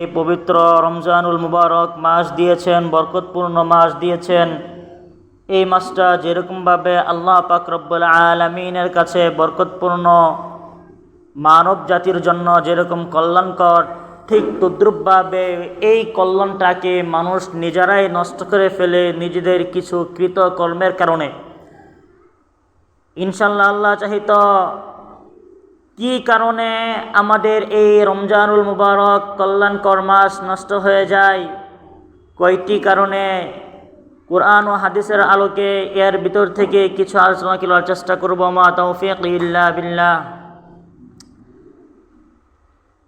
এই পবিত্র রমজানুল মুবারক মাস দিয়েছেন, বরকতপূর্ণ মাস দিয়েছেন। এই মাসটা যেরকমভাবে আল্লাহ পাক রব্বুল আলামিনের কাছে বরকতপূর্ণ, মানব জাতির জন্য যেরকম কল্যাণকর, ঠিক তদ্রূপভাবে এই কল্যাণটাকে মানুষ নিজেরাই নষ্ট করে ফেলে নিজেদের কিছু কৃতকর্মের কারণে। ইনশাল্লাহ আল্লাহ চাহিত কি কারণে আমাদের এই রমজানুল মুবারক কল্যাণকর মাস নষ্ট হয়ে যায়, কয়টি কারণে কুরআন ও হাদিসের আলোকে এর ভিতর থেকে কিছু আলোচনা করার চেষ্টা করব। মা তৌফিক ইল্লা বিল্লাহ।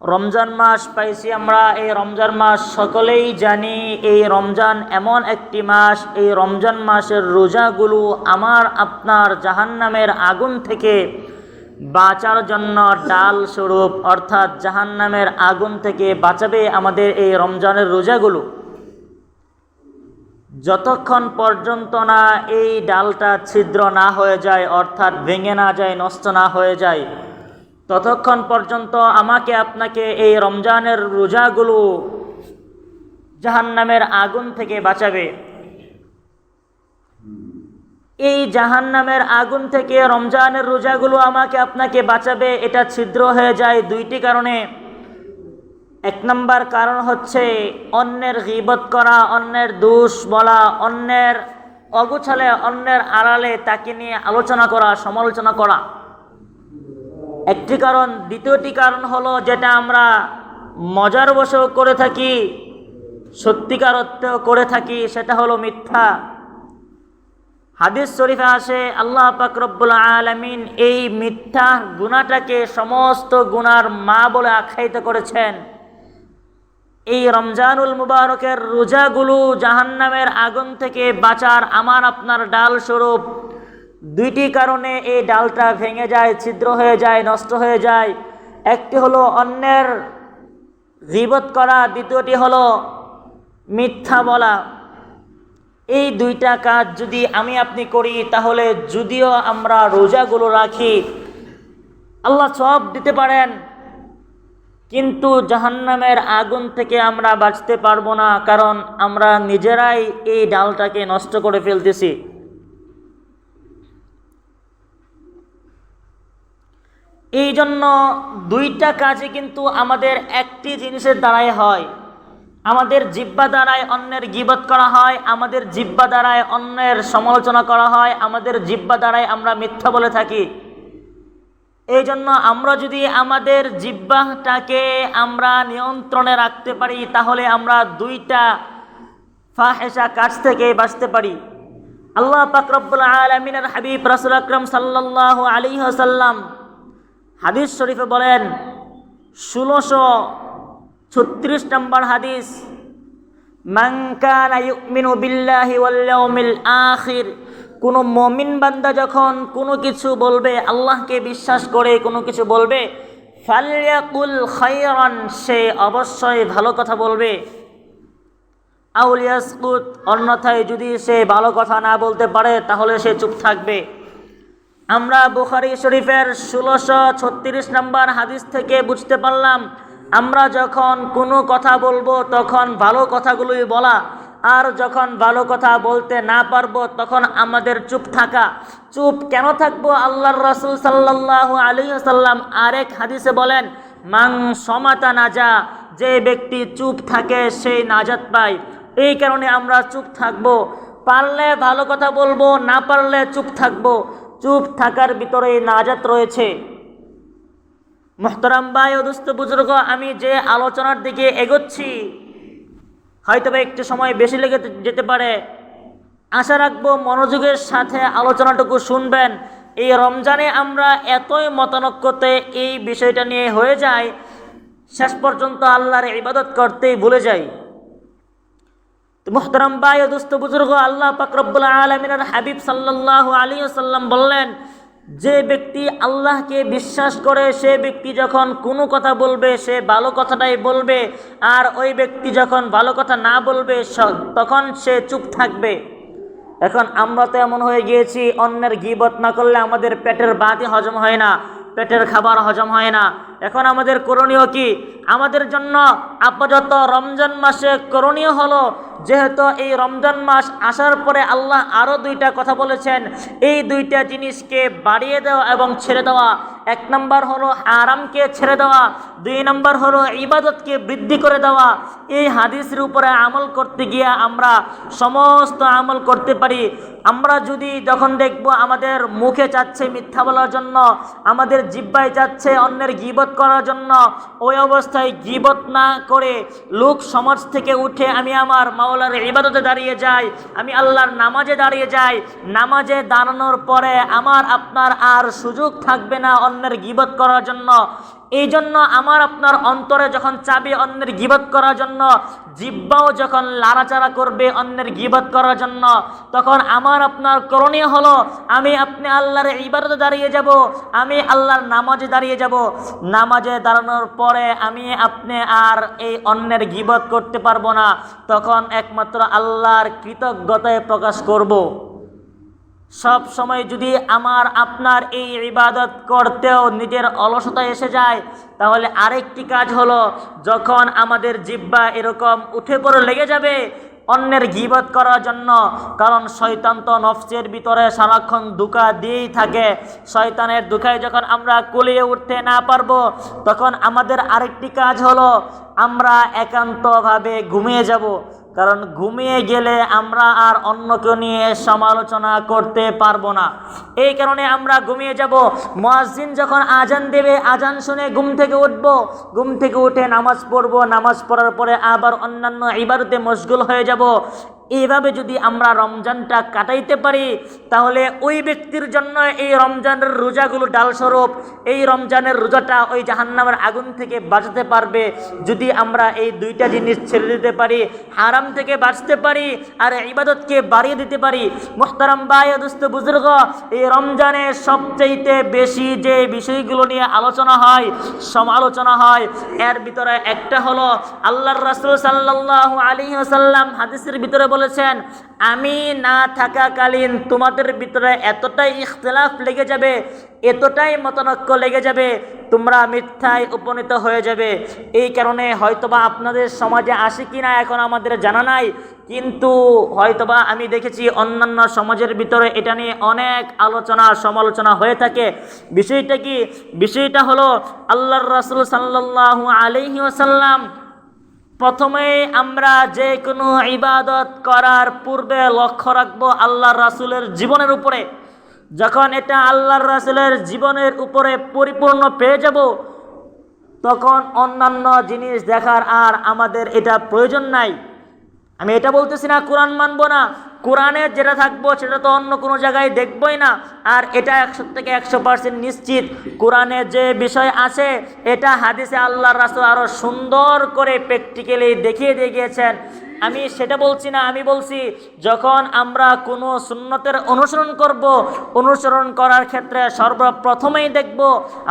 রমজান মাস পাইছি আমরা, এই রমজান মাস সকলেই জানি। এই রমজান এমন একটি মাস, এই রমজান মাসের রোজাগুলো আমার আপনার জাহান্নামের আগুন থেকে বাঁচার জন্য ডাল স্বরূপ, অর্থাৎ জাহান্নামের আগুন থেকে বাঁচাবে আমাদের এই রমজানের রোজাগুলো। যতক্ষণ পর্যন্ত না এই ডালটা ছিদ্র না হয়ে যায়, অর্থাৎ ভেঙে না যায়, নষ্ট না হয়ে যায়, ততক্ষণ পর্যন্ত আমাকে আপনাকে এই রমজানের রোজাগুলো জাহান্নামের আগুন থেকে বাঁচাবে। এই জাহান্নামের আগুন থেকে রমজানের রোজাগুলো আমাকে আপনাকে বাঁচাবে। এটা ছিদ্র হয়ে যায় দুইটি কারণে। এক নম্বর কারণ হচ্ছে অন্যের গীবত করা, অন্যের দোষ বলা, অন্যের অগোছালে, অন্যের আড়ালে তাকে নিয়ে আলোচনা করা, সমালোচনা করা একটি কারণ। দ্বিতীয়টি কারণ হলো যেটা আমরা মজার বশেও করে থাকি, সত্যিকার অর্থেও করে থাকি, সেটা হলো মিথ্যা। হাদিস শরীফে আসে আল্লাহ পাক রব্বুল আলামিন এই মিথ্যা গুনাহটাকে সমস্ত গুনার মা বলে আখ্যায়িত করেছেন। এই রমজানুল মুবারকের রোজাগুলো জাহান্নামের আগুন থেকে বাঁচার আমার আপনার ডাল স্বরূপ। দুইটি কারণে এই ডালটা ভেঙে যায়, ছিদ্র হয়ে যায়, নষ্ট হয়ে যায়। একটি হলো অন্যের গীবত করা, দ্বিতীয়টি হলো মিথ্যা বলা। এই দুইটা কাজ যদি আমি আপনি করি, তাহলে যদিও আমরা রোজাগুলো রাখি, আল্লাহ সওয়াব দিতে পারেন, কিন্তু জাহান্নামের আগুন থেকে আমরা বাঁচতে পারবো না, কারণ আমরা নিজেরাই এই ডালটাকে নষ্ট করে ফেলতেছি। এই জন্য দুইটা কাজে কিন্তু আমাদের একটি জিনিসের দ্বারাই হয়। আমাদের জিহ্বা দ্বারায় অন্যের গীবত করা হয়, আমাদের জিহ্বা দ্বারায় অন্যের সমালোচনা করা হয়, আমাদের জিহ্বা দ্বারায় আমরা মিথ্যা বলে থাকি। এই জন্য আমরা যদি আমাদের জিহ্বাটাকে আমরা নিয়ন্ত্রণে রাখতে পারি, তাহলে আমরা দুইটা ফাহেশা কাজ থেকে বাঁচতে পারি। আল্লাহ পাক রব্বুল আলামিনের হাবিব রাসূল আকরাম সাল্লাল্লাহু আলাইহি ওয়াসাল্লাম হাদিস শরীফে বলেন, 1636 নম্বর হাদিস, মান কানা ইউমিনু বিল্লাহি ওয়াল ইয়াউমিল আখির, কোন মুমিন বান্দা যখন কোনো কিছু বলবে, আল্লাহকে বিশ্বাস করে কোনো কিছু বলবে, ফালইয়াকুল খায়রান, সে অবশ্যই ভালো কথা বলবে, আও লিয়াসকুত, অন্যথায় যদি সে ভালো কথা না বলতে পারে তাহলে সে চুপ থাকবে। আমরা বুখারী শরীফের 1636 নম্বর হাদিস থেকে বুঝতে পারলাম, আমরা যখন কোনো কথা বলবো তখন ভালো কথাগুলোই বলা, আর যখন ভালো কথা বলতে না পারবো তখন আমাদের চুপ থাকা। চুপ কেন থাকবো? আল্লাহর রাসূল সাল্লাল্লাহু আলাইহি ওয়াসাল্লাম আরেক হাদিসে বলেন, মান সমাতা নাজা, যে ব্যক্তি চুপ থাকে সেই নাজাত পায়। এই কারণে আমরা চুপ থাকবো, পারলে ভালো কথা বলবো, না পারলে চুপ থাকবো। চুপ থাকার ভিতরে নাজাত রয়েছে। মুহতারাম ভাই ও দোস্ত বুজুর্গ, আমি যে আলোচনার দিকে এগোচ্ছি হয়তো একটু সময় বেশি লেগে যেতে পারে। আশা রাখবো মনোযোগের সাথে আলোচনাটুকু শুনবেন। এই রমজানে আমরা এতই মতানৈক্যতে এই বিষয়টা নিয়ে হয়ে যায়, শেষ পর্যন্ত আল্লাহর ইবাদত করতেই ভুলে যাই। মুহতারাম ভাই ও দোস্ত বুজুর্গ, আল্লাহ পাক রব্বুল আলামিনের হাবিব সাল্লাল্লাহু আলাইহি ওয়াসাল্লাম বললেন, যে ব্যক্তি আল্লাহকে বিশ্বাস করে সে ব্যক্তি যখন কোনো কথা বলবে সে ভালো কথাটাই বলবে, আর ওই ব্যক্তি যখন ভালো কথা না বলবে তখন সে চুপ থাকবে। এখন আমরা তো এমন হয়ে গিয়েছি, অন্যের গীবত না করলে আমাদের পেটের ভাতই হজম হয় না, পেটের খাবার হজম হয় না। এখন আমাদের করণীয় কি? আমাদের জন্য আপাতত রমজান মাসে করণীয় হলো, যেহেতু এই রমজান মাস আসার পরে আল্লাহ আরও দুইটা কথা বলেছেন, এই দুইটা জিনিসকে বাড়িয়ে দেওয়া এবং ছেড়ে দেওয়া। এক নম্বর হলো আরামকে ছেড়ে দেওয়া, দুই নম্বর হলো ইবাদতকে বৃদ্ধি করে দেওয়া। এই হাদিসের উপরে আমল করতে গিয়ে আমরা সমস্ত আমল করতে পারি। আমরা যদি যখন দেখব আমাদের মুখে চাচ্ছে মিথ্যা বলার জন্য, আমাদের জিহ্বায় চাচ্ছে অন্যের গীবত করার জন্য, ওই অবস্থায় গীবত না করে লোক সমাজ থেকে উঠে আমি আমার মাওলার ইবাদতে দাঁড়িয়ে যাই, আমি আল্লাহর নামাজে দাঁড়িয়ে যাই। নামাজে দাঁড়ানোর পরে আমার আপনার আর সুযোগ থাকবে না অন্যের গীবত করার জন্য। এই জন্য আমার আপনার অন্তরে যখন চাবে অন্যের গীবত করার জন্য, জিহ্বাও যখন লাড়াচাড়া করবে অন্যের গীবত করার জন্য, তখন আমার আপনার করণীয় হলো আমি আপনি আল্লাহর ইবাদতে দাঁড়িয়ে যাব, আমি আল্লাহর নামাজে দাঁড়িয়ে যাব। নামাজে দাঁড়ানোর পরে আমি আপনি আর এই অন্যের গীবত করতে পারবো না, তখন একমাত্র আল্লাহর কৃতজ্ঞতায় প্রকাশ করব। সব সময় যদি আমার আপনার এই ইবাদত করতেও নিজের অলসতা এসে যায়, তাহলে আরেকটি কাজ হলো, যখন আমাদের জিহ্বা এরকম উঠে পড়ে লেগে যাবে অন্যের গীবত করার জন্য, কারণ শয়তান তো নফসের ভিতরে সারাক্ষণ ধোঁকা দিয়েই থাকে। শয়তানের ধোঁকায় যখন আমরা কুলিয়ে উঠতে না পারবো, তখন আমাদের আরেকটি কাজ হলো আমরা একান্তভাবে ঘুমিয়ে যাব। কারণ ঘুমিয়ে গেলে আমরা আর অন্যকে নিয়ে সমালোচনা করতে পারবো না। এই কারণে আমরা ঘুমিয়ে যাব। মুয়াজ্জিন যখন আজান দেবে, আজান শুনে ঘুম থেকে উঠব, ঘুম থেকে উঠে নামাজ পড়ব, নামাজ পড়ার পরে আবার অন্যান্য ইবাদতে মশগুল হয়ে যাব। এইভাবে যদি আমরা রমজানটা কাটাইতে পারি, তাহলে ওই ব্যক্তির জন্য এই রমজানের রোজাগুলো ডালস্বরূপ। এই রমজানের রোজাটা ওই জাহান্নামের আগুন থেকে বাঁচাতে পারবে, যদি আমরা এই দুইটা জিনিস ছেড়ে দিতে পারি, হারাম থেকে বাঁচতে পারি আর ইবাদতকে বাড়িয়ে দিতে পারি। মুহতারাম ভাই দোস্ত বুজুর্গ, এই রমজানে সবচেয়ে বেশি যে বিষয়গুলো নিয়ে আলোচনা হয়, সমালোচনা হয়, এর ভিতরে একটা হলো আল্লাহর রাসূল সাল্লাল্লাহু আলাইহি ওয়াসাল্লাম হাদিসের ভিতরে বলেছেন, আমি না থাকাকালীন তোমাদের ভিতরে এতটাই ইখতিলাফ লেগে যাবে, এতটাই মতানৈক্য লেগে যাবে, তোমরা মিথ্যায় উপনীত হয়ে যাবে। এই কারণে হয়তোবা আপনাদের সমাজে আসে কিনা এখন আমাদের জানা নাই, কিন্তু হয়তোবা আমি দেখেছি অন্যান্য সমাজের ভিতরে এটা নিয়ে অনেক আলোচনা সমালোচনা হয়ে থাকে। বিষয়টা কি? বিষয়টা হলো আল্লাহর রাসূল সাল্লাল্লাহু আলাইহি ওয়াসাল্লাম প্রথমে আমরা যে কোনো ইবাদত করার পূর্বে লক্ষ্য রাখবো আল্লাহর রাসূলের জীবনের উপরে। যখন এটা আল্লাহর রাসূলের জীবনের উপরে পরিপূর্ণ পেয়ে যাব, তখন অন্যান্য জিনিস দেখার আর আমাদের এটা প্রয়োজন নাই। আমি এটা বলতেছি না কোরআন মানবো না, কোরআনে যেটা থাকবো সেটা তো অন্য কোনো জায়গায় দেখবই না। আর এটা 100 থেকে 100% নিশ্চিত, কোরআনে যে বিষয় আছে এটা হাদিসে আল্লাহর রাসূল আরও সুন্দর করে প্র্যাকটিক্যালি দেখিয়ে দিয়ে গিয়েছেন। আমি সেটা বলছি না, আমি বলছি যখন আমরা কোনো সুন্নতের অনুসরণ করব, অনুসরণ করার ক্ষেত্রে সর্বপ্রথমেই দেখব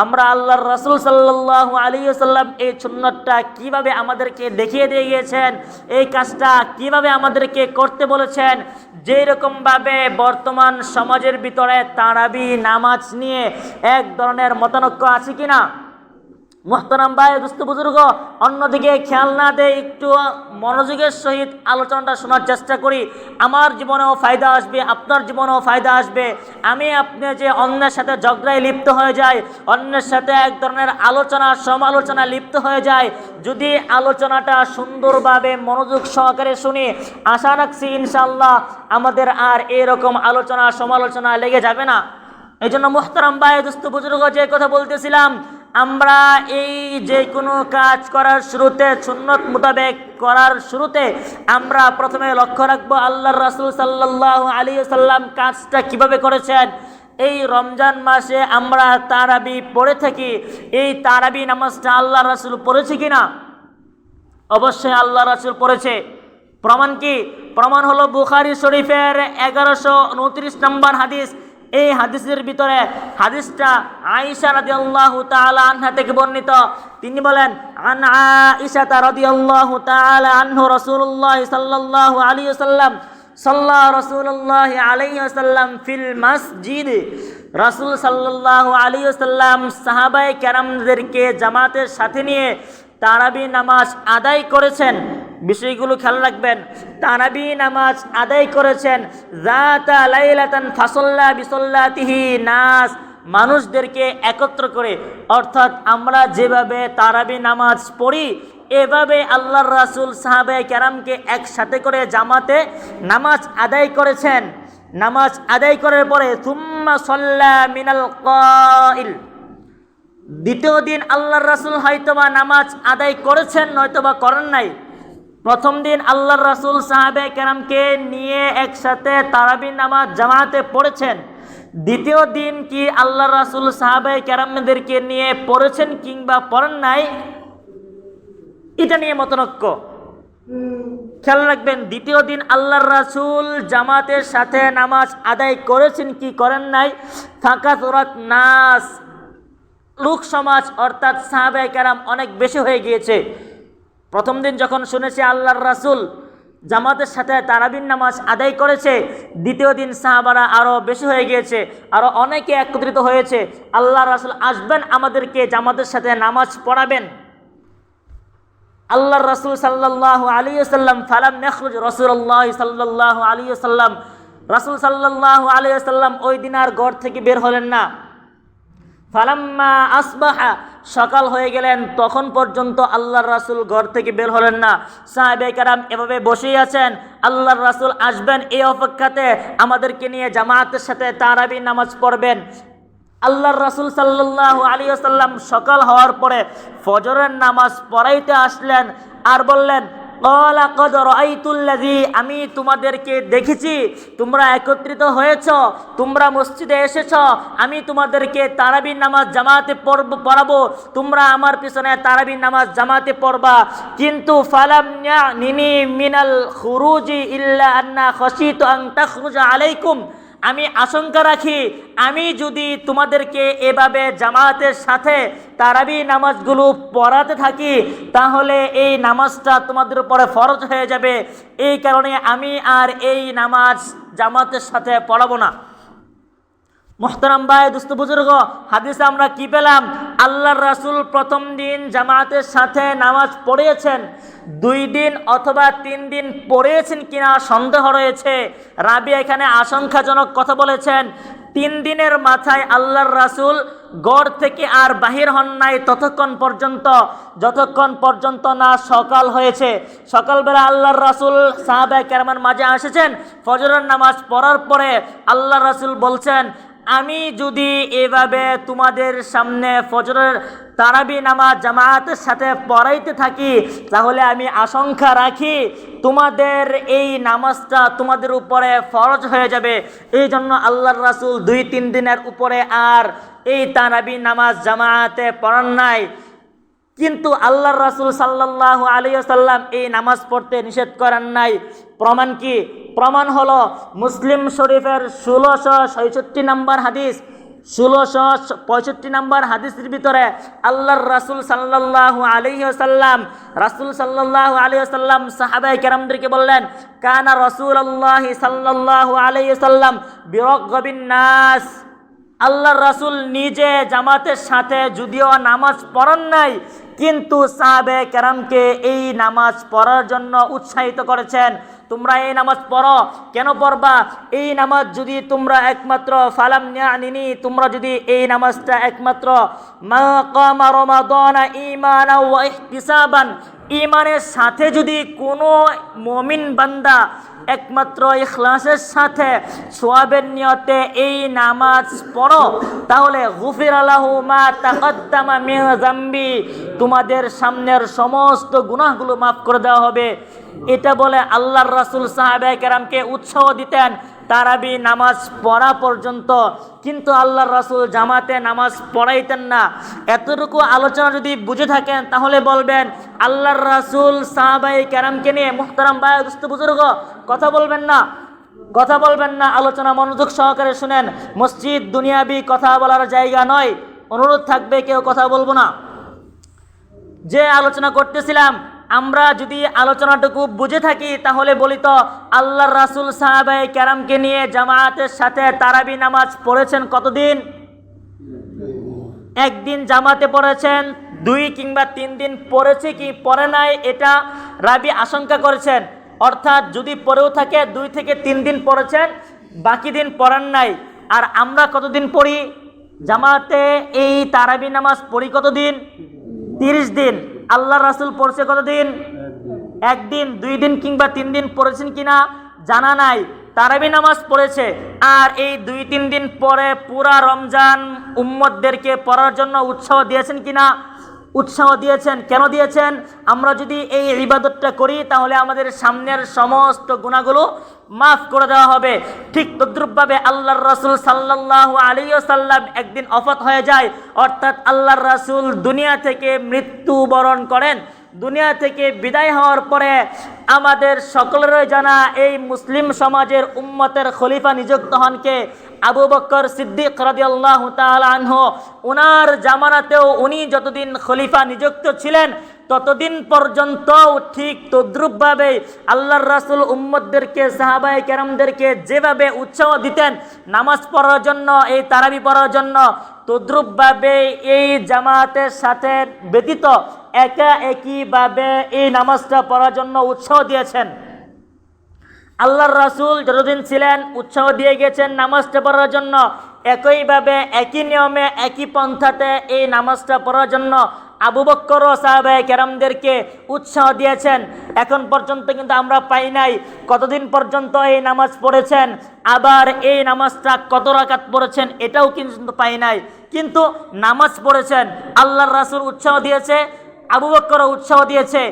আমরা আল্লাহর রাসূল সাল্লাল্লাহু আলাইহি ওয়াসাল্লাম এই সুন্নতটা কিভাবে আমাদেরকে দেখিয়ে দিয়ে গিয়েছেন, এই কাজটা কিভাবে আমাদেরকে করতে বলেছেন। যেই রকমভাবে বর্তমান সমাজের ভিতরে তারাবি নামাজ নিয়ে এক ধরনের মতানৈক্য আছে কিনা? মুহতারাম ভাই দোস্ত বুজুর্গ, অন্যদিকে খেয়াল না দিয়ে একটু মনোযোগের সহিত আলোচনাটা শোনার চেষ্টা করি। আমার জীবনেও ফায়দা আসবে, আপনার জীবনেও ফায়দা আসবে। আমি আপনি যে অন্যের সাথে ঝগড়ায় লিপ্ত হয়ে যায়, অন্যের সাথে এক ধরনের আলোচনা সমালোচনা লিপ্ত হয়ে যায়, যদি আলোচনাটা সুন্দরভাবে মনোযোগ সহকারে শুনি, আশা রাখছি ইনশাআল্লাহ আমাদের আর এরকম আলোচনা সমালোচনা লেগে যাবে না। এই জন্য মুহতারাম ভাই দোস্ত বুজুর্গ, যে কথা বলতেছিলাম, আমরা এই যে কোনো কাজ করার শুরুতে, সুন্নত মোতাবেক করার শুরুতে আমরা প্রথমে লক্ষ্য রাখবো আল্লাহর রাসূল সাল্লাল্লাহু আলাইহি ওয়াসাল্লাম কাজটা কিভাবে করেছেন। এই রমজান মাসে আমরা তারাবি পড়ে থাকি, এই তারাবি নামাজটা আল্লাহর রাসূল পড়েছে কিনা? অবশ্যই আল্লাহর রাসূল পড়েছে। প্রমাণ কি? প্রমাণ হলো বুখারী শরীফের 1129 নম্বর হাদিস। এই হাদিসের ভিতরে হাদিসটা আয়েশা রাদিয়াল্লাহু তাআলা আনহা থেকে বর্ণিত। তিনি বলেন, আন আয়েশা রাদিয়াল্লাহু তাআলা আনহু রাসূলুল্লাহ সাল্লাল্লাহু আলাইহি ওয়াসাল্লাম সাল্লা রাসূলুল্লাহ আলাইহি ওয়াসাল্লাম ফিল মসজিদ, রাসূল সাল্লাল্লাহু আলাইহি ওয়াসাল্লাম সাহাবায়ে কেরামদেরকে জামাতের সাথে নিয়ে তারাবি নামাজ আদায় করেছেন। বিষয়গুলো খেয়াল রাখবেন। তারাবি নামাজ আদায় করেছেন যাতা লাইলাতান ফাসাল্লা বিসাল্লাতিহি নাস, মানুষদেরকে একত্র করে। অর্থাৎ আমরা যেভাবে তারাবি নামাজ পড়ি এভাবে আল্লাহর রাসূল সাহাবায়ে কেরামকে একসাথে করে জামাতে নামাজ আদায় করেছেন। নামাজ আদায় করার পরে সুম্মা সাল্লা মিনাল কাইল, দ্বিতীয় দিন আল্লাহর রাসূল হয়তোবা নামাজ আদায় করেছেন নয়তোবা করেন নাই। প্রথম দিন আল্লাহর রাসূল সাহাবায়ে কেরামকে নিয়ে একসাথে তারাবি নামাজ জামাতে পড়েছেন। দ্বিতীয় দিন কি আল্লাহর রাসূল সাহাবায়ে কেরামদেরকে নিয়ে পড়েছেন কিংবা পড়েন নাই, এটা নিয়ে মতনৈক্য। খেয়াল রাখবেন, দ্বিতীয় দিন আল্লাহর রাসূল জামাতের সাথে নামাজ আদায় করেছেন কি করেন নাই। ফাকাতুরাত নাস, লোক সমাজ অর্থাৎ সাহাবায়ে কেরাম অনেক বেশি হয়ে গিয়েছে। প্রথম দিন যখন শুনেছে আল্লাহর রাসূল জামাতের সাথে তারাবির নামাজ আদায় করেছে, দ্বিতীয় দিন সাহাবারা আরও বেশি হয়ে গিয়েছে, আরও অনেকে একত্রিত হয়েছে। আল্লাহর রাসূল আসবেন, আমাদেরকে জামাতের সাথে নামাজ পড়াবেন। আল্লাহর রাসূল সাল্লাল্লাহু আলাইহি ওয়াসাল্লাম ফালাম ইয়াখরুজ রাসূলুল্লাহ সাল্লাল্লাহু আলাইহি ওয়াসাল্লাম, রাসূল সাল্লাল্লাহু আলাইহি ওয়াসাল্লাম ওই দিন আর ঘর থেকে বের হলেন না। ফালাম্মা আসবাহা, সকাল হয়ে গেলেন তখন পর্যন্ত আল্লাহর রাসূল ঘর থেকে বের হলেন না। সাহাবায়ে কেরাম এভাবে বসেই আছেন, আল্লাহর রাসূল আসবেন এই অপেক্ষাতে, আমাদেরকে নিয়ে জামাতের সাথে তারাবি নামাজ পড়বেন। আল্লাহর রাসূল সাল্লাল্লাহু আলাইহি ওয়াসাল্লাম সকাল হওয়ার পরে ফজরের নামাজ পড়াইতে আসলেন আর বললেন, ক্বালা ক্বাদ রাআইতুল্লাযী, আমি তোমাদেরকে দেখেছি, তোমরা একত্রিত হয়েছ, তোমরা মসজিদে এসেছ, আমি তোমাদেরকে তারাবি নামাজ জামাতে পড়াবো, তোমরা আমার পিছনে তারাবি নামাজ জামাতে পড়বা। কিন্তু ফালাম ইয়ানিনি মিনাল খুরুজি ইল্লা আন্না খাশিতু আন তাখরুজা আলাইকুম, আমি আশঙ্কা রাখি আমি যদি তোমাদেরকে এভাবে জামাতের সাথে তারাবি নামাজগুলো পড়াতে থাকি তাহলে এই নামাজটা তোমাদের উপরে ফরজ হয়ে যাবে, এই কারণে আমি আর এই নামাজ জামাতের সাথে পড়াবো না। মোহতারাম ভাই, দোস্ত বুজুর্গ, হাদিসে আমরা কি পেলাম? আল্লাহর রাসূল প্রথম দিন জামাতের সাথে নামাজ পড়িয়েছেন, 2 দিন অথবা 3 দিন পড়িয়েছেন কিনা সন্দেহ রয়েছে। রাবি এখানে আশঙ্কাজনক কথা বলেছেন। 3 দিনের মাথায় আল্লাহর রাসূল ঘর থেকে আর বাহির হন নাই যতক্ষণ পর্যন্ত না সকাল হয়েছে। সকালবেলা আল্লাহর রাসূল সাহাবায়ে কেরামের মাঝে এসেছেন। ফজরের নামাজ পড়ার পরে আল্লাহর রাসূল বলছেন, আমি যদি এভাবে তোমাদের সামনে ফজরের তারাবি নামাজ জামাতের সাথে পড়াইতে থাকি তাহলে আমি আশঙ্কা রাখি তোমাদের এই নামাজটা তোমাদের উপরে ফরজ হয়ে যাবে। এই জন্য আল্লাহর রাসূল 2-3 দিনের উপরে আর এই তারাবি নামাজ জামাতে পড়ান নাই। কিন্তু আল্লাহর রাসূল সাল্লাল্লাহু আলাইহি ওয়াসাল্লাম এই নামাজ পড়তে নিষেধ করেন নাই। প্রমাণ কি? প্রমাণ হলো মুসলিম শরীফের 1666 নম্বর হাদিস, 1665 নম্বর হাদিসের ভিতরে আল্লাহর রাসূল সাল্লাল্লাহু আলাইহি ওয়াসাল্লাম সাহাবায়ে কেরামদেরকে বললেন, কানা রাসূলুল্লাহ সাল্লাল্লাহু আলাইহি ওয়াসাল্লাম বিরাগবিন নাস, আল্লাহর রাসূল নিজে জামাতের সাথে যদিও নামাজ পড়ান নাই কিন্তু সাহাবায়ে কেরামকে এই নামাজ পড়ার জন্য উৎসাহিত করেছেন। তোমরা এই নামাজ পড়ো। কেন পড়বা? এই নামাজ যদি তোমরা একমাত্র ফালাম ইয়ানিনি, তোমরা যদি এই নামাজটা একমাত্র মা কামা রমাদানা ঈমানাও ওয়া ইহতিসাবান, ঈমানের সাথে যদি কোনো মুমিন বান্দা একমাত্র ইখলাসের সাথে সওয়াবের নিয়তে এই নামাজ পড়ো তাহলে গুফিরা লাহু মা তাকদ্দামা মিন যামবি, তোমাদের সামনের সমস্ত গুনাহগুলো মাফ করে দেওয়া হবে। এটা বলে আল্লাহর রাসূল সাহাবায়ে কেরামকে উৎসাহ দিতেন তারাবি নামাজ পড়া পর্যন্ত, কিন্তু আল্লাহর রাসূল জামাতে নামাজ পড়াইতেন না। এতটুকু আলোচনা যদি বুঝে থাকেন তাহলে বলবেন আল্লাহর রাসূল সাহাবায়ে কেরামকে নিয়ে, মুহতারাম ভাই দোস্ত বুজুর্গ, কথা বলবেন না, আলোচনা মনোযোগ সহকারে শুনেন। মসজিদ দুনিয়াবি কথা বলার জায়গা নয়, অনুরোধ থাকবে কেউ কথা বলবো না। যে আলোচনা করতেছিলাম আমরা যদি আলোচনাটুকু বুঝে থাকি তাহলে বলি তো আল্লাহর রাসূল সাহাবায়ে কেরামকে নিয়ে জামাতের সাথে তারাবি নামাজ পড়েছেন কতদিন? একদিন জামাতে পড়েছেন, 2 কিংবা 3 দিন পড়েছে কি পড়ে নাই এটা রাবি আশঙ্কা করেছেন, অর্থাৎ যদি পড়েও থাকে 2 থেকে 3 দিন পড়েছেন, বাকি দিন পড়েন নাই। আর আমরা কতদিন পড়ি জামাতে? এই তারাবি নামাজ পড়ি কতদিন? 30 দিন। আল্লাহ রাসূল পড়ছে কতদিন? একদিন, 2 দিন কিংবা 3 দিন পড়েছেন কিনা জানা নাই, তারাবি নামাজ পড়েছে। আর এই 2-3 দিন পরে পুরা রমজান উম্মতদেরকে পড়ার জন্য উৎসাহ দিয়েছেন কিনা? উৎসাহ দিয়েছেন। কেন দিয়েছেন? আমরা যদি এই ইবাদতটা করি তাহলে আমাদের সামনের সমস্ত গুনাহগুলো মাফ করে দেওয়া হবে। ঠিক তদ্রুপভাবে আল্লাহর রাসূল সাল্লাল্লাহু আলাইহি ওয়াসাল্লাম একদিন ওফাত হয়ে যায়, অর্থাৎ আল্লাহর রাসূল দুনিয়া থেকে মৃত্যুবরণ করেন। দুনিয়া থেকে বিদায় হওয়ার পরে আমাদের সকলেরই জানা এই মুসলিম সমাজের উম্মতের খলিফা নিযুক্ত হন কে? আবু বকর সিদ্দিক রাদিয়াল্লাহু তাআলা আনহু। ওনার জামানাতেও উনি যতদিন খলিফা নিযুক্ত ছিলেন ততদিন পর্যন্ত ঠিক তদ্রুপভাবে আল্লাহর রাসূল উম্মতদেরকে, সাহাবায়ে কেরামদেরকে যেভাবে উৎসাহ দিতেন নামাজ পড়ার জন্য, এই তারাবি পড়ার জন্য, তদ্রুপভাবে এই জামাতের সাথে ব্যতীত একা একইভাবে এই নামাজটা পড়ার জন্য উৎসাহ দিয়েছেন। আল্লাহর রাসূল যতদিন ছিলেন উৎসাহ দিয়ে গেছেন নামাজটা পড়ার জন্য, একইভাবে একই নিয়মে একই পন্থাতে এই নামাজটা পড়ার জন্য আবু বকর ও সাহাবায়ে কেরামদেরকে উৎসাহ দিয়েছেন। এখন পর্যন্ত কিন্তু আমরা পাই নাই কতদিন পর্যন্ত এই নামাজ পড়েছেন, আবার এই নামাজটা কত রাকাত পড়েছেন এটাও কিন্তু পাই নাই। কিন্তু নামাজ পড়েছেন, আল্লাহর রাসূল উৎসাহ দিয়েছে, আবু বকর উৎসাহ দিয়েছে।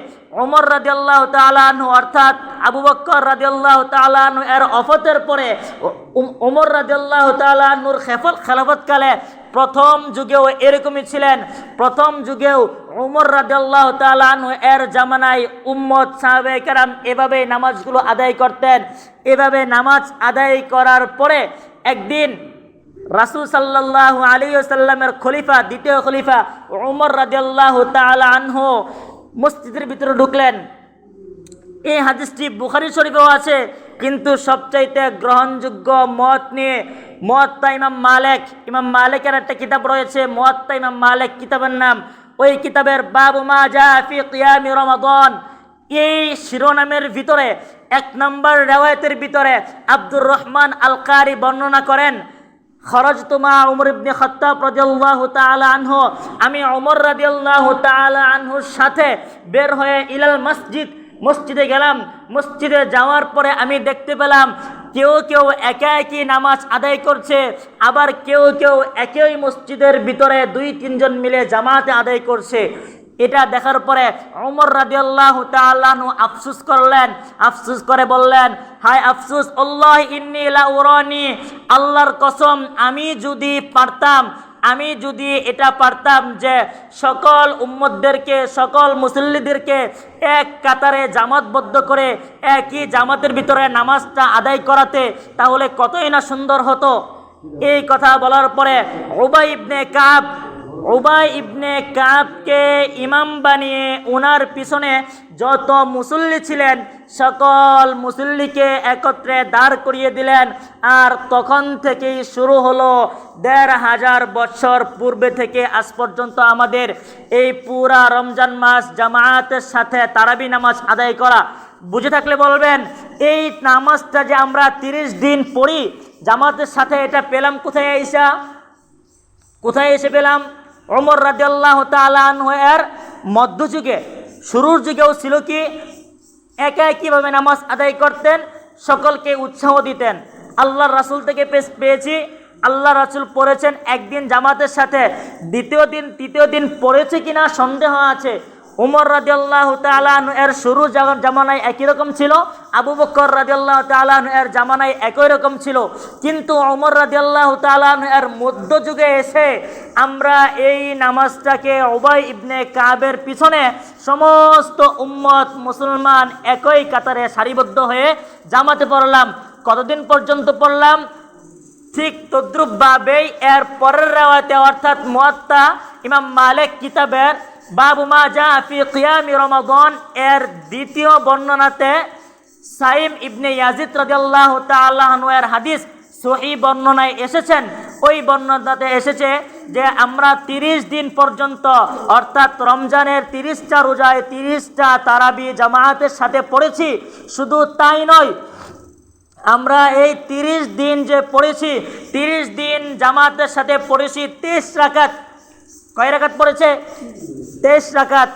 ওমর রাদিয়াল্লাহু তাআলা আনহু, অর্থাৎ আবু বকর রাদিয়াল্লাহু তাআলা আনহু এর ওফাতের পরে ওমর রাদিয়াল্লাহু তাআলা আনহুর খেলাফতকালে প্রথম যুগেও এরকমই ছিলেন। প্রথম যুগেও ওমর রাদিয়াল্লাহু তাআলা আনহু এর জামানায় উম্মত সাহাবায়ে কেরাম এভাবে নামাজগুলো আদায় করতেন। এভাবে নামাজ আদায় করার পরে একদিন রাসূল সাল্লাল্লাহু আলাইহি ওয়াসাল্লামের খলিফা, দ্বিতীয় খলিফা ওমর রাদিয়াল্লাহু তাআলা আনহু মসজিদের ভিতরে ঢুকলেন। এই হাদিসটি বুখারী শরীফেও আছে, কিন্তু সবচাইতে গ্রহণযোগ্য মত নিয়ে মুয়াত্তা ইমাম মালিকের একটা কিতাব রয়েছে, মুয়াত্তা ইমাম মালিক কিতাবের নাম। ওই কিতাবের বাবু মা জা ফি কিয়ামি রমাদান, এই শিরোনামের ভিতরে 1 নম্বর রিওয়ায়াতের ভিতরে আব্দুর রহমান আল কারি বর্ণনা করেন, খরজতু মা উমর ইবনে খাত্তাব রাদিয়াল্লাহু তাআলা আনহু, আমি ওমর রাদিয়াল্লাহু তাআলা আনহুর সাথে বের হয়ে ইলাল মসজিদে গেলাম। মসজিদে যাওয়ার পরে আমি দেখতে পেলাম কেউ কেউ একা একই নামাজ আদায় করছে, আবার কেউ কেউ একই মসজিদের ভিতরে 2-3 জন মিলে জামাতে আদায় করছে। এটা দেখার পরে ওমর রাদিয়াল্লাহু তাআলা আনহু আফসোস করলেন, আফসোস করে বললেন, হায় আফসোস, আল্লাহ ইন্নী লা উরানি, আল্লাহর কসম আমি যদি এটা পারতাম যে সকল উম্মতদেরকে, সকল মুসল্লিদেরকে এক কাতারে জামাতবদ্ধ করে একই জামাতের ভিতরে নামাজটা আদায় করাতে, তাহলে কতই না সুন্দর হতো। এই কথা বলার পরে উবাই ইবনে কাবকে ইমাম বানিয়ে ওনার পিছনে যত মুসল্লি ছিলেন সকল মুসল্লিকে একত্রে দাঁড় করিয়ে দিলেন। আর তখন থেকেই শুরু হলো 1500 বছর পূর্বে থেকে আজ পর্যন্ত আমাদের এই পুরা রমজান মাস জামায়াতের সাথে তারাবি নামাজ আদায় করা। বুঝে থাকলে বলবেন, এই নামাজটা যে আমরা 30 দিন পড়ি জামাতের সাথে, এটা পেলাম কোথায় এসে পেলাম? ওমর রাদিয়াল্লাহু তাআলা আনহু এর মধ্যযুগে, শুরুর যুগেও ছিল কি একা একইভাবে নামাজ আদায় করতেন, সকলকে উৎসাহ দিতেন। আল্লাহর রাসূল থেকে পেয়েছি, আল্লাহ রাসূল পড়েছেন একদিন জামাতের সাথে, দ্বিতীয় দিন তৃতীয় দিন পড়েছে কিনা সন্দেহ আছে। ওমর রাদিয়াল্লাহু তাআলা আনহু এর শুরু জামানায় একই রকম ছিল, আবু বকর রাদিয়াল্লাহু তাআলা আনহু এর জামানায় একই রকম ছিল, কিন্তু ওমর রাদিয়াল্লাহু তাআলা আনহু এর মধ্যযুগে এসে আমরা এই নামাজটাকে উবাই ইবনে কাবের পিছনে সমস্ত উম্মত মুসলমান একই কাতারে সারিবদ্ধ হয়ে জামাতে পড়লাম। কতদিন পর্যন্ত পড়লাম? ঠিক তদ্রুপভাবেই এর পরের রিওয়ায়াতে, অর্থাৎ মুয়াত্তা ইমাম মালিক কিতাবের বাবু মা জা ফি কিয়ামি রমাদান এর দ্বিতীয় বর্ণনাতে সাইম ইবনে ইয়াজিদ রাদিয়াল্লাহু তাআলা আনহু এর হাদিস সহিহ বর্ণনায় এসেছেন। ওই বর্ণনাতে এসেছে যে আমরা 30 দিন পর্যন্ত অর্থাৎ রমজানের 30টা রোজায় 30টা তারাবি জামায়াতের সাথে পড়েছি। শুধু তাই নয়, আমরা এই 30 দিন যে পড়েছি, 30 দিন জামাতের সাথে পড়েছি 23 রাকাত। কয় রাকাত পড়েছে? 23 রাকাত।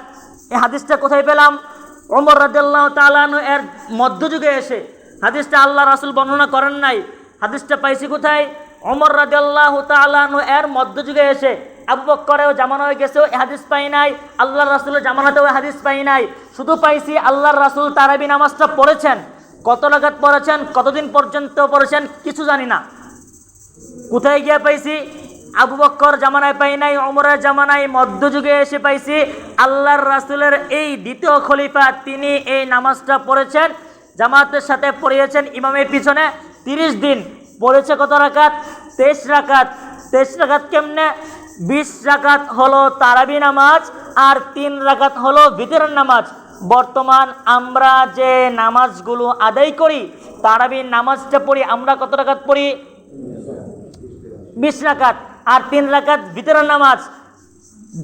এই হাদিসটা কোথায় পেলাম? ওমর রাদিয়াল্লাহু তাআলা আনহু এর মধ্যযুগে এসে। হাদিসটা আল্লাহ রাসূল বর্ণনা করেন নাই। হাদিসটা পাইছি কোথায়? ওমর রাদিয়াল্লাহু তাআলা আনহু এর মধ্যযুগে এসে। আবু বকরের জামানায় গেছেও এই হাদিস পাই নাই, আল্লাহর রাসূলের জামানাতেও এই হাদিস পাই নাই। শুধু পাইছি আল্লাহর রাসূল তারাবি নামাজটা পড়েছেন। কত রাকাত পড়েছেন, কতদিন পর্যন্ত পড়েছেন কিছু জানি না। কোথায় গিয়ে পাইছি? আবু বকর জামানায় পাই নাই, ওমরের জামানায় মধ্যযুগে এসে পাইছি। আল্লাহর রাসূলের এই দ্বিতীয় খলিফা তিনি এই নামাজটা পড়েছেন, জামাতের সাথে পড়িয়েছেন ইমামের পিছনে 30 দিন। পড়েছে কত রাকাত? 23 রাকাত। 23 রাকাত কেমনে? 20 রাকাত হলো তারাবি নামাজ আর 3 রাকাত হলো ভিতরের নামাজ। বর্তমান আমরা যে নামাজগুলো আদায় করি, তারাবির নামাজটা পড়ি, আমরা কত রাকাত পড়ি? 20 রাকাত আর 3 রাকাত ভিতরের নামাজ।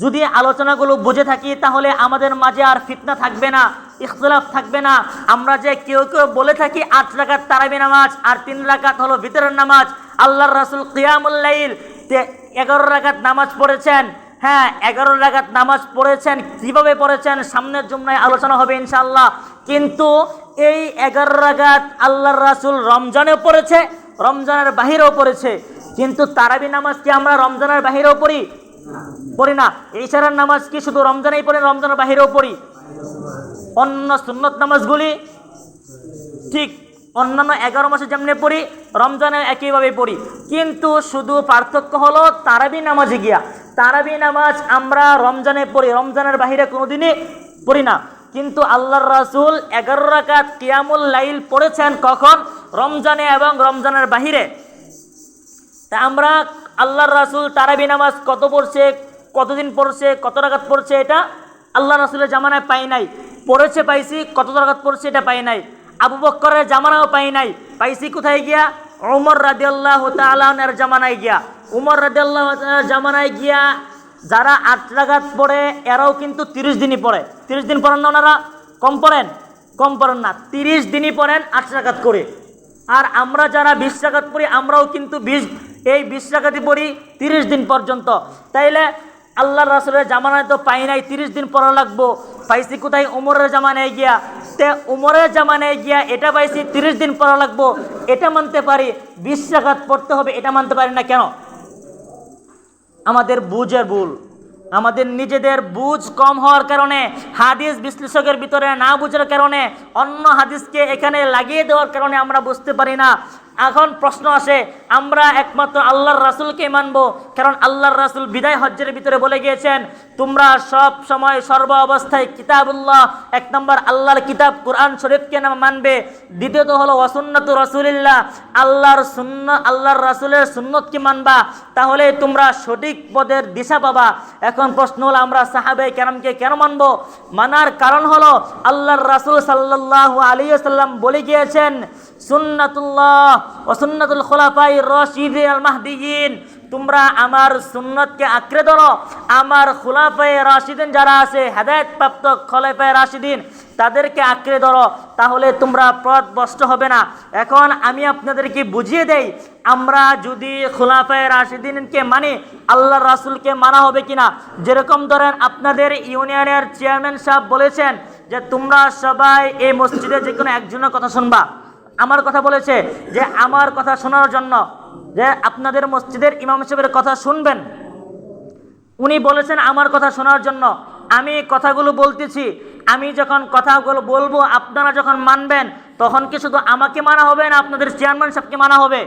যদি আলোচনাগুলো বুঝে থাকি তাহলে আমাদের মাঝে আর ফিতনা থাকবে না, ইখতিলাফ থাকবে না। আমরা যে কেউ কেউ বলে থাকি 8 রাকাত তারাবি নামাজ আর 3 রাকাত হলো ভিতরের নামাজ। আল্লাহর রাসূল কিয়ামুল লাইল 11 রাকাত নামাজ পড়েছেন। হ্যাঁ, 11 রাকাত নামাজ পড়েছেন। কিভাবে পড়েছেন সামনের জুমলায় আলোচনা হবে ইনশাআল্লাহ। কিন্তু এই 11 রাকাত আল্লাহর রাসূল রমজানেও পড়েছে, রমজানের বাহিরেও পড়েছে। কিন্তু তারাবি নামাজ কি আমরা রমজানের বাহিরেও পড়ি? পড়ি না। ইশারার নামাজ কি শুধু রমজানেই পড়ি, রমজানের বাহিরেও পড়ি? অন্য সুন্নত নামাজগুলি ঠিক অন্যান্য 11 মাসে যেমনি পড়ি, রমজানে একইভাবে পড়ি। কিন্তু শুধু পার্থক্য হলো তারাবি নামাজে গিয়া। তারাবি নামাজ আমরা রমজানে পড়ি, রমজানের বাহিরে কোনোদিনই পড়ি না। কিন্তু আল্লাহর রাসূল 11 রাকাত কিয়ামুল লাইল পড়েছেন কখন? রমজানে এবং রমজানের বাহিরে। তা আমরা আল্লাহর রাসূল তারাবি নামাজ কত পড়ছে, কতদিন পড়ছে, কত রাকাত পড়ছে এটা আল্লাহর রাসূলের জামানায় পাই নাই। পড়েছে পাইছি, কত রাকাত পড়ছে এটা পাই নাই। আবু বকরের জামানাও পাই নাই। পাইছি কোথায় গিয়া? ওমর রাদিয়াল্লাহু তাআলা আনহুর জামানায় গিয়া। ওমর রাদিয়াল্লাহু তাআলার জামানায় গিয়া যারা 8 রাকাত পড়ে এরাও কিন্তু 30 দিনই পড়ে। 30 দিন পড়েন না ওনারা? কম পড়েন? কম পড়েন না, 30 দিনই পড়েন 8 রাকাত করে। আর আমরা যারা 20 রাকাত পড়ি আমরাও কিন্তু 20 রাকাতই পড়ি 30 দিন পর্যন্ত। তাইলে আল্লাহর রাসূলের জামানায় তো পাই নাই 30 দিন পড়া লাগবো। পাইছি কোথায়? উমরের জামানায় গিয়া। তে উমরের জামানায় গিয়া এটা পাইছি 30 দিন পড়া লাগবো, এটা মানতে পারি। 20 রাকাত পড়তে হবে এটা মানতে পারি না কেন? আমাদের বুঝের ভুল, আমাদের নিজেদের বুঝ কম হওয়ার কারণে, হাদিস বিশ্লেষকের ভিতরে না বুঝার কারণে, অন্য হাদিসকে এখানে লাগিয়ে দেওয়ার কারণে আমরা বুঝতে পারি না। এখন প্রশ্ন আসে, আমরা একমাত্র আল্লাহর রাসূলকে মানবো, কারণ আল্লাহর রাসূল বিদায় হজ্জের ভিতরে বলে গিয়েছেন তোমরা সব সময় সর্ব অবস্থায় কিতাবুল্লাহ, 1 নম্বর আল্লাহর কিতাব কোরআন শরীফকে মানবে। দ্বিতীয়ত হলো ওয়াসুন্নাতু রাসূলিল্লাহ, আল্লাহর সুন্নাত, আল্লাহর রাসূলের সুন্নতকে মানবা, তাহলে তোমরা সঠিক পথের দিশা পাবা। এখন প্রশ্ন হলো আমরা সাহাবায়ে কেরামকে কেন মানবো? মানার কারণ হলো আল্লাহর রাসূল সাল্লাল্লাহু আলাইহি ওয়াসাল্লাম বলে গিয়েছেন সুন্নাতুল্লাহ ওয়া সুন্নাতুল খুলাফায়ে রাশিদিন আল মাহদিয়িন, তোমরা আমার সুন্নতকে আঁকড়ে ধরো, আমার খুলাফায়ে রাশিদিন যারা আছে হেদায়েত প্রাপ্ত খুলাফায়ে রাশিদিন তাদেরকে আঁকড়ে ধরো, তাহলে তোমরা পথভ্রষ্ট হবে না। এখন আমি আপনাদেরকে বুঝিয়ে দেই, আমরা যদি খুলাফায়ে রাশিদিনকে মানি আল্লাহর রাসূলকে মানা হবে কিনা। যেরকম ধরেন আপনাদের ইউনিয়নের চেয়ারম্যান সাহেব বলেছেন যে তোমরা সবাই এই মসজিদে যে কোনো একজনের কথা শুনবা। আমার কথা বলেছে যে আমার কথা শোনার জন্য, যে আপনাদের মসজিদের ইমাম সাহেবের কথা শুনবেন। উনি বলেছেন আমার কথা শোনার জন্য। আমি কথাগুলো বলতেছি, আমি যখন কথাগুলো বলবো আপনারা যখন মানবেন তখন কি শুধু আমাকে মানা হবে না আপনাদের চেয়ারম্যান সাহেবকে মানা হবে?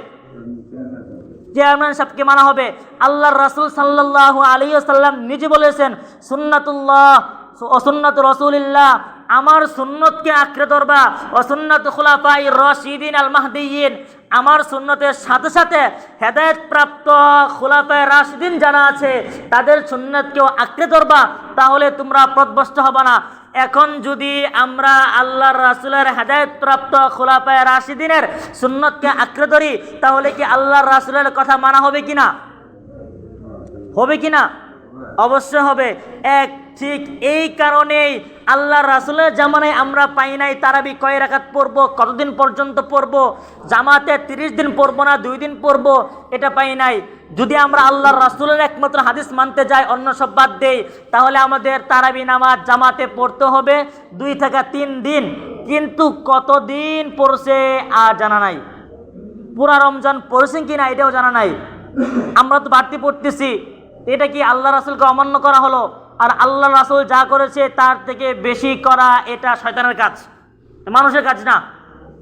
চেয়ারম্যান সাহেবকে মানা হবে। আল্লাহর রাসূল সাল্লাল্লাহু আলাইহি ওয়াসাল্লাম নিজে বলেছেন সুন্নাতুল্লাহ ওয়া সুন্নাতু রাসূলিল্লাহ, আমার সুন্নতকে আঁকড়ে ধরবা, ও সুন্নাত খুলাফায়ে রাশিদিন আল মাহদিয়িন, আমার সুন্নতের সাথে সাথে হেদায়েত প্রাপ্ত খুলাফায়ে রাশিদিন যারা আছে তাদের সুন্নতকেও আঁকড়ে ধরবা, তাহলে তোমরা পথভ্রষ্ট হবে না। এখন যদি আমরা আল্লাহর রাসূলের হেদায়েত প্রাপ্ত খুলাফায়ে রাশিদিনের সুন্নতকে আঁকড়ে ধরি, তাহলে কি আল্লাহর রাসূলের কথা মানা হবে কিনা? হবে কিনা? অবশ্যই হবে। ঠিক এই কারণেই আল্লাহর রাসূলের জামানায় আমরা পাই নাই তারাবি কয় রাকাত পড়ব, কতদিন পর্যন্ত পড়ব, জামাতে 30 দিন পড়ব না 2 দিন পড়ব, এটা পাই নাই। যদি আমরা আল্লাহর রাসূলের একমাত্র হাদিস মানতে যাই, অন্য সব বাদ দেই, তাহলে আমাদের তারাবি নামাজ জামাতে পড়তে হবে 2 থেকে 3 দিন। কিন্তু কতদিন পড়ছে আর জানা নাই, পুরা রমজান পড়ছেন কিনা এটাও জানা নাই। আমরা তো বাড়তি পড়তেছি, এটা কি আল্লাহ রাসূলকে অমান্য করা হলো? আর আল্লাহ রাসূল যা করেছে তার থেকে বেশি করা এটা শয়তানের কাজ, মানুষের কাজ না,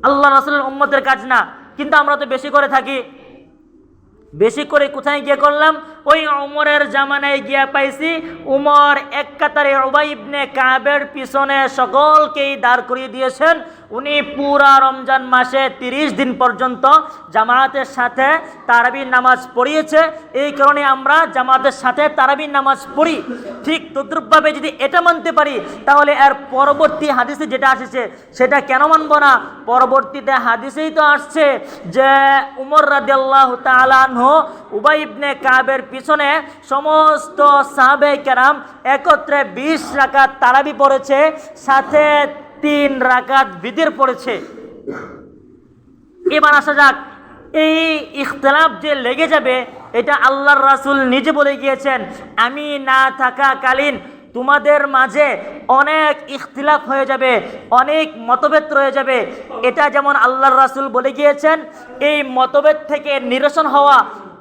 আল্লাহ রাসূলের উম্মতের কাজ না। কিন্তু আমরা তো বেশি করে থাকি। বেশি করে কোথায় গিয়ে করলাম? ওই উমরের জামানায় গিয়া পাইছি উমর এক কাতারে উবাই ইবনে কাবের পিছনে সকলকেই দাঁড় করিয়ে দিয়েছেন। উনি পুরা রমজান মাসে 30 দিন পর্যন্ত জামাতের সাথে তারাবির নামাজ পড়িয়েছে। এই কারণে আমরা জামাতের সাথে তারাবির নামাজ পড়ি। ঠিক তদ্রূপভাবে যদি এটা মানতে পারি, তাহলে এর পরবর্তী হাদিসে যেটা আসছে সেটা কেন মানব না? পরবর্তীতে হাদিসেই তো আসছে যে উমর রাদিয়াল্লাহু তাআলা আনহু উবাই ইবনে কাবের পিছনে সমস্ত সাহাবায়ে কেরাম একত্রে 20 রাকাত তারাবি পড়েছে, সাথে 3 রাকাত বিতর পড়েছে। এবার আসা যাক, এই ইখতিলাফ যে লেগে যাবে এটা আল্লাহর রাসূল নিজে বলে গিয়েছেন, আমি না থাকাকালীন তোমাদের মাঝে অনেক ইখতিলাফ হয়ে যাবে, অনেক মতভেদ রয়ে যাবে। এটা যেমন আল্লাহর রাসূল বলে গিয়েছেন, এই মতভেদ থেকে নিরসন হওয়া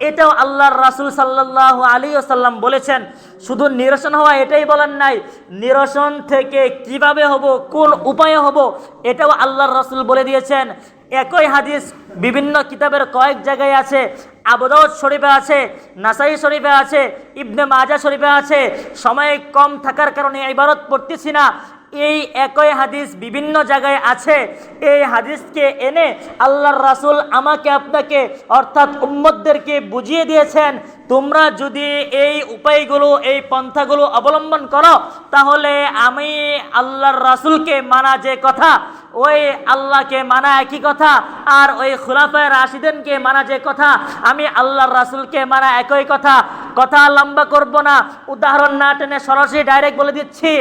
এটাও আল্লাহর রাসূল সাল্লাল্লাহু আলাইহি ওয়াসাল্লাম বলেছেন। শুধু নিরসন হওয়া এটাই বলেন নাই, নিরসন থেকে কিভাবে হব, কোন উপায়ে হব, এটাও আল্লাহর রাসূল বলে দিয়েছেন। একই হাদিস বিভিন্ন কিতাবের কয়েক জায়গায় আছে। আবু দাউদ শরীফে আছে, নাসাই শরীফে আছে, ইবনে মাজাহ শরীফে আছে। সময় কম থাকার কারণে ইবারত পড়তেছি না। এই একই হাদিস বিভিন্ন জায়গায় আছে। এই হাদিসকে এনে আল্লাহর রাসূল আমাকে আপনাকে অর্থাৎ উম্মতদেরকে বুঝিয়ে দিয়েছেন, তোমরা যদি এই উপায়গুলো এই পন্থাগুলো অবলম্বন করো, তাহলে আমি আল্লাহর রাসূলকে মানা যে কথা, ওই আল্লাহকে মানা একই কথা, আর ওই খুলাফায়ে রাশিদিনকে মানা যে কথা, আমি আল্লাহর রাসূলকে মানা একই কথা। কথা লম্বা করব না, উদাহরণ না টেনে সরাসরি ডাইরেক্ট বলে দিচ্ছি।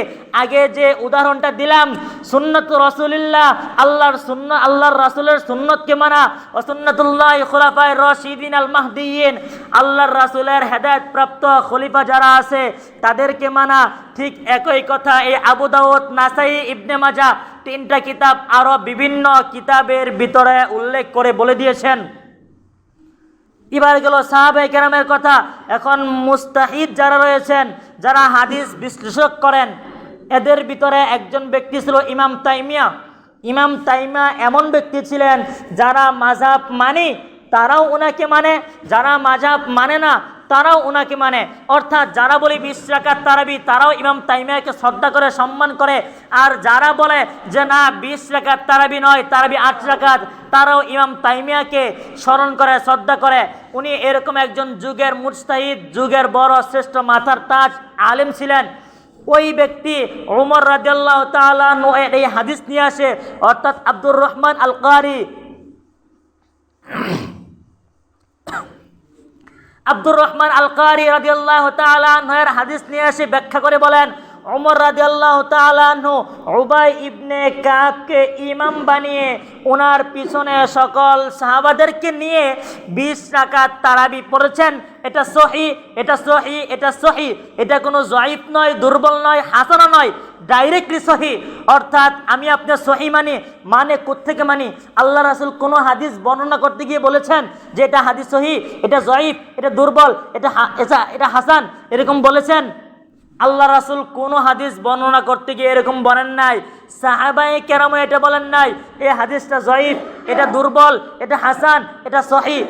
আগে যে উদাহরণটা দিলাম, সুন্নাত রাসূলুল্লাহ, আল্লাহর রাসূলের সুন্নতকে মানা, ও সুন্নাতুল্লাহ খুলাফায়ে রাশিদিন আল মাহদিয়িন, আল্লাহর রাসূলের হেদায়েত প্রাপ্ত খলিফা যারা আছে তাদেরকে মানা। ঠিক একই কথা এই আবু দাউদ, নাসাই, ইবনে মাজাহ 3টা কিতাব আরো বিভিন্ন কিতাবের ভিতরে উল্লেখ করে বলে দিয়েছেন। এবার গেল সাহাবায়ে কেরামের কথা। এখন মুস্তাহিদ যারা রয়েছেন, যারা হাদিস বিশ্লেষক করেন, এদের ভিতরে একজন ব্যক্তি ছিল ইমাম তাইমিয়া। ইমাম তাইমিয়া এমন ব্যক্তি ছিলেন, যারা মাযহাব মানে তারাও ওনাকে মানে, যারা মাযহাব মানে না তারাও ওনাকে মানে। অর্থাৎ যারা বলে 20 রাকাত তারাবি, তারাও ইমাম তাইমিয়াকে শ্রদ্ধা করে সম্মান করে। আর যারা বলে যে না 20 রাকাত তারাবি নয়, তারাবি 8 রাকাত, তারাও ইমাম তাইমিয়াকে স্মরণ করে, শ্রদ্ধা করে। উনি এরকম একজন যুগের মুজতাহিদ, যুগের বড় শ্রেষ্ঠ মাথার তাজ আলেম ছিলেন। ওই ব্যক্তি উমর রাদিয়াল্লাহু তাআলা আনহু এই হাদিস নিয়ে আসে, অর্থাৎ আব্দুর রহমান আল কারি, আব্দুর রহমান আল কারি রাদিয়াল্লাহু তাআলা আনহু এর হাদিস নিয়ে এসে ব্যাখ্যা করে বলেন, উমর রাদিয়াল্লাহু তাআলা আনহু উবাই ইবনে কাবকে ইমাম বানিয়ে ওনার পিছনে সকল সাহাবাদেরকে নিয়ে 20 রাকাত তারাবি পড়েছেন। এটা সহিহ, এটা সহিহ, এটা সহিহ, এটা কোনো জয়ীফ নয়, দুর্বল নয়, হাসানা নয়, ডাইরেক্টলি সহিহ। অর্থাৎ আমি আপনার সহিহ মানে কোত্থেকে মানি? আল্লাহ রাসূল কোনো হাদিস বর্ণনা করতে গিয়ে বলেছেন যে এটা হাদিস সহিহ, এটা জয়ীফ, এটা দুর্বল, এটা হাসান, এরকম বলেছেন? আল্লাহ রাসূল কোনো হাদিস বর্ণনা করতে গিয়ে এরকম বলেন নাই। সাহাবায়ে কেরাম এটা বলেন নাই এই হাদিসটা জয়ীফ, এটা দুর্বল, এটা হাসান, এটা সহিহ।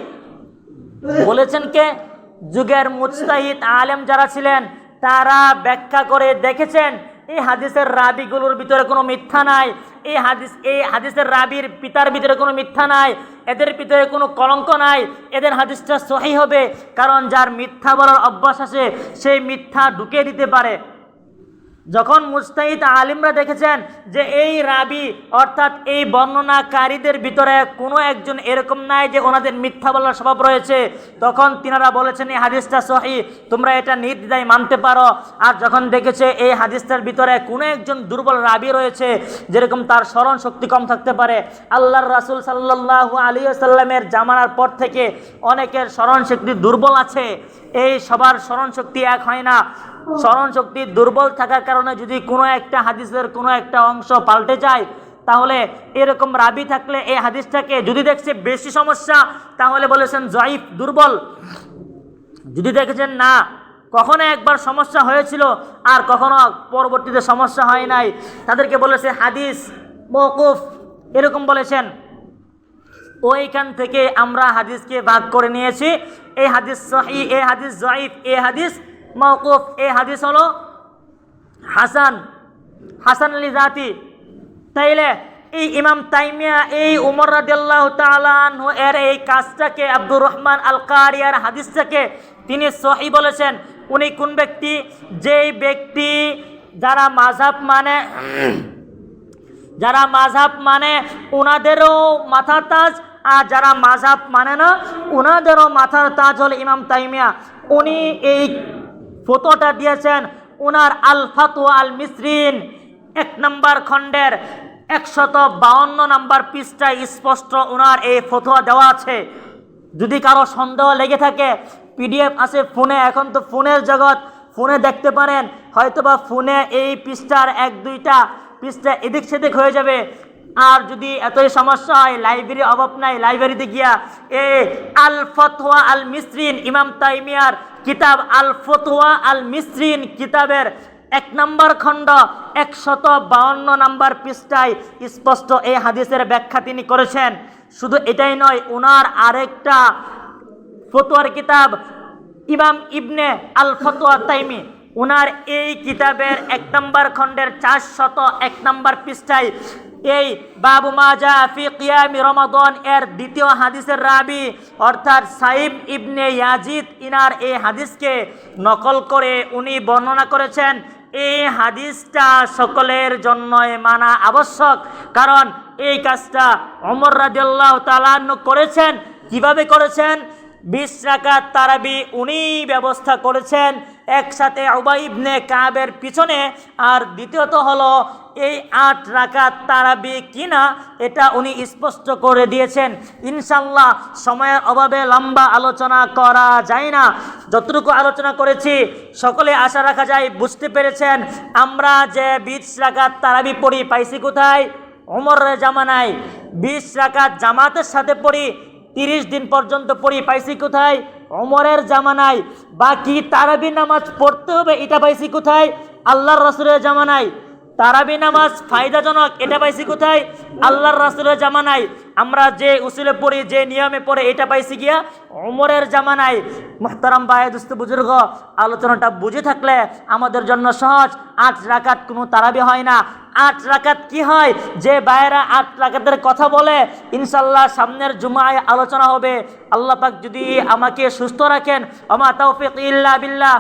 বলেছেন কে? যুগের মুজতাহিদ আলেম যারা ছিলেন তারা ব্যাখ্যা করে দেখেছেন এই হাদিসের রাবিগুলোর ভিতরে কোনো মিথ্যা নাই, এই হাদিসের রাবির পিতার ভিতরে কোনো মিথ্যা নাই, এদের ভিতরে কোনো কলঙ্ক নাই, এদের হাদিসটা সহিহ হবে। কারণ যার মিথ্যা বলার অভ্যাস আছে সেই মিথ্যা ঢুকিয়ে দিতে পারে। যখন মুজতাহিদ আলিমরা দেখেছেন যে এই রাবি অর্থাৎ এই বর্ণনাকারীদের ভিতরে কোনো একজন এরকম নাই যে ওনাদের মিথ্যা বলার স্বভাব রয়েছে, তখন তিনারা বলেছেন এই হাদিসটা সহিহ, তোমরা এটা নির্দ্বিধায় মানতে পারো। আর যখন দেখেছে এই হাদিসটার ভিতরে কোনো একজন দুর্বল রাবি রয়েছে, যেরকম তার স্মরণ শক্তি কম থাকতে পারে, আল্লাহর রাসূল সাল্লাল্লাহু আলাইহি ওয়াসাল্লামের জামানার পর থেকে অনেকের স্মরণ শক্তি দুর্বল আছে, এই সবার স্মরণ শক্তি এক হয় না। স্মরণ শক্তি দুর্বল থাকার কারণে যদি কোনো একটা হাদিসের কোনো একটা অংশ পাল্টে যায়, তাহলে এরকম রাবি থাকলে এই হাদিসটাকে যদি দেখছে বেশি সমস্যা, তাহলে বলেছেন জয়ীফ, দুর্বল। যদি দেখেছেন না কখনো একবার সমস্যা হয়েছিল আর কখনো পরবর্তীতে সমস্যা হয় নাই, তাদেরকে বলেছে হাদিস মওকুফ, এরকম বলেছেন। ওইখান থেকে আমরা হাদিসকে ভাগ করে নিয়েছি, এই হাদিস সহিহ, এই হাদিস জয়ীফ, এই হাদিস মওকুফ, এই হাদিস হলো হাসান, হাসান লিজাতি। তাইলে এই ইমাম তাইমিয়া এই উমর রাদিয়াল্লাহু তাআলা আনহু এর এই কাজটাকে, আব্দুর রহমান আল কারিয়ার হাদিসটাকে তিনি সহিহ বলেছেন। উনি কোন ব্যক্তি? যেই ব্যক্তি যারা মাযহাব মানে ওনাদেরও মাথার তাজ, আর যারা মাযহাব মানে না ওনাদেরও মাথার তাজ হল ইমাম তাইমিয়া। উনি এই ফতোয়াটা দিয়েছেন ওনার আল ফাতওয়া আল মিসরিন 1 নম্বর খণ্ডের 152 নম্বর পৃষ্ঠায় স্পষ্ট ওনার এই ফতোয়া দেওয়া আছে। যদি কারো সন্দেহ লেগে থাকে, পিডিএফ আছে ফোনে, এখন তো ফোনের জগৎ, ফোনে দেখতে পারেন, হয়তোবা ফোনে এই পৃষ্ঠার 1-2টা পৃষ্ঠা এদিক সেদিক হয়ে যাবে। আর যদি এতই সমস্যা হয়, লাইব্রেরির অভাব নাই, লাইব্রেরিতে গিয়া আল ফতওয়া আল মিসরিন, ইমাম তাইমিয়ার কিতাব আল ফতওয়া আল মিসরিন কিতাবের 1 নম্বর খণ্ড 152 নম্বর পৃষ্ঠায় স্পষ্ট এই হাদিসের ব্যাখ্যা তিনি করেছেন। শুধু এটাই নয়, ওনার আরেকটা ফতোয়ার কিতাব ইমাম ইবনে আল ফতওয়া তাইমি, ওনার এই কিতাবের 1 নম্বর খণ্ডের 401 নম্বর পৃষ্ঠায় এই বাবু মা জা ফি কিয়ামি রমাদান এর 2য় হাদিসের রাবি অর্থাৎ সাইব ইবনে ইয়াজিদ, ইনার এই হাদিসকে নকল করে উনি বর্ণনা করেছেন। এই হাদিসটা সকলের জন্যই মানা আবশ্যক, কারণ এই কাজটা ওমর রাদিয়াল্লাহু তাআলা আনহু করেছেন। কিভাবে করেছেন? 20 রাকাত তারাবি উনি ব্যবস্থা করেছেন একসাথে উবাই ইবনে কাবের পিছনে। আর দ্বিতীয়ত হলো এই 8 রাকাত তারাবি কিনা এটা উনি স্পষ্ট করে দিয়েছেন। ইনশাল্লাহ সময়ের অভাবে লম্বা আলোচনা করা যায় না, যতটুকু আলোচনা করেছি সকলে আশা রাখা যায় বুঝতে পেরেছেন। আমরা যে 20 রাকাত তারাবি পড়ি পাইছি কোথায়? ওমরের জামানায়। 20 রাকাত জামাতের সাথে পড়ি, 30 দিন পর্যন্ত পড়ি পাইছি কোথায়? ওমরের জামানায়। বাকি তারাবি নামাজ পড়তে হবে এটা পাইছি কোথায়? আল্লাহর রাসূলের জামানায়। তারাবি নামাজ ফায়দাজনক এটা পাইছি কোথায়? আল্লাহর রাসূলের জামানায়। আমরা যে উসুলে পড়ি, যে নিয়মে পড়ে এটা পাইছি গিয়া ওমরের জামানায়। মুহতারাম ভাই দোস্ত বুজুর্গ, আলোচনাটা বুঝে থাকলে আমাদের জন্য সহজ। 8 রাকাত কোনো তারাবি হয় না। 8 রাকাত কি হয়? যে ভাইয়েরা 8 রাকাতের কথা বলে, ইনশাল্লাহ সামনের জুমায় আলোচনা হবে। আল্লাহ পাক যদি আমাকে সুস্থ রাখেন, আমা তাওফিক ইল্লা বিল্লাহ।